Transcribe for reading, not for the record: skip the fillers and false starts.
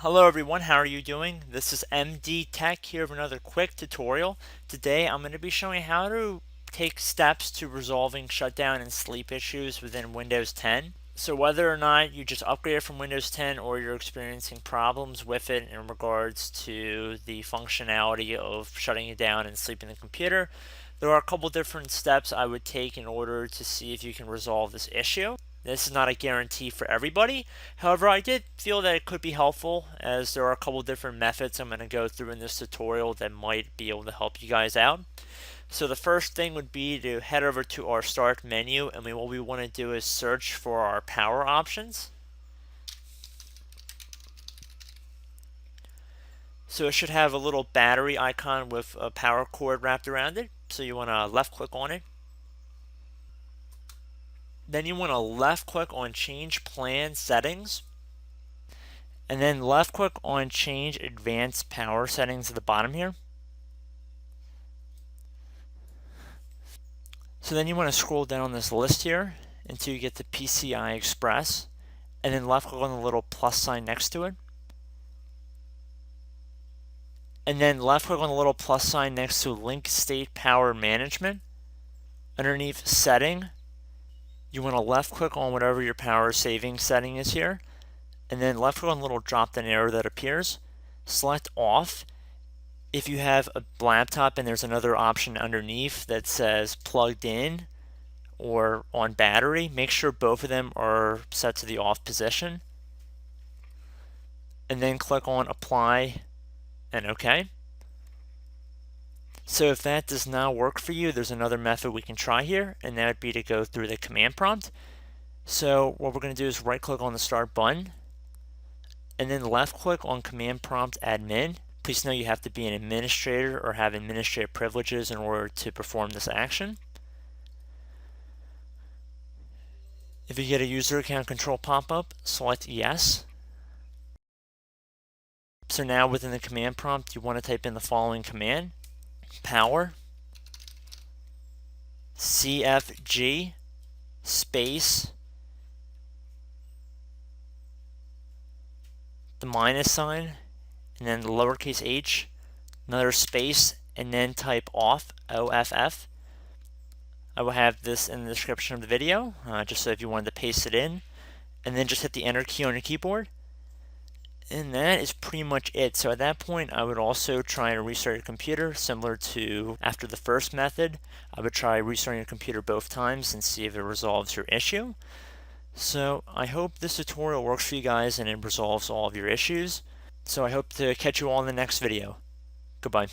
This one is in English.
Hello everyone, how are you doing? This is MD Tech here with another quick tutorial. Today I'm going to be showing how to take steps to resolving shutdown and sleep issues within Windows 10. So whether or not you just upgraded from Windows 10 or you're experiencing problems with it in regards to the functionality of shutting it down and sleeping the computer, there are a couple different steps I would take in order to see if you can resolve this issue. This is not a guarantee for everybody. However, I did feel that it could be helpful as there are a couple different methods I'm going to go through in this tutorial that might be able to help you guys out. So the first thing would be to head over to our start menu, and what we want to do is search for our power options. So it should have a little battery icon with a power cord wrapped around it. So you want to left click on it. Then you want to left click on change plan settings, and then left click on change advanced power settings at the bottom here. So then you want to scroll down this list here until you get to PCI Express, and then left click on the little plus sign next to it. And then left click on the little plus sign next to link state power management. Underneath setting, you want to left click on whatever your power saving setting is here, and then left click on the little drop down arrow that appears. Select off. If you have a laptop and there's another option underneath that says plugged in or on battery, make sure both of them are set to the off position. And then click on apply and OK. So if that does not work for you, there's another method we can try here, and that would be to go through the command prompt. So what we're going to do is right click on the start button, and then left click on command prompt admin. Please know you have to be an administrator or have administrative privileges in order to perform this action. If you get a user account control pop-up, select yes. So now within the command prompt, you want to type in the following command: power CFG space the minus sign and then the lowercase h, another space, and then type off, OFF. I will have this in the description of the video, just so if you wanted to paste it in, and then just hit the enter key on your keyboard. And that is pretty much it. So at that point, I would also try to restart your computer, similar to after the first method. I would try restarting your computer both times and see if it resolves your issue. So I hope this tutorial works for you guys and it resolves all of your issues. So I hope to catch you all in the next video. Goodbye.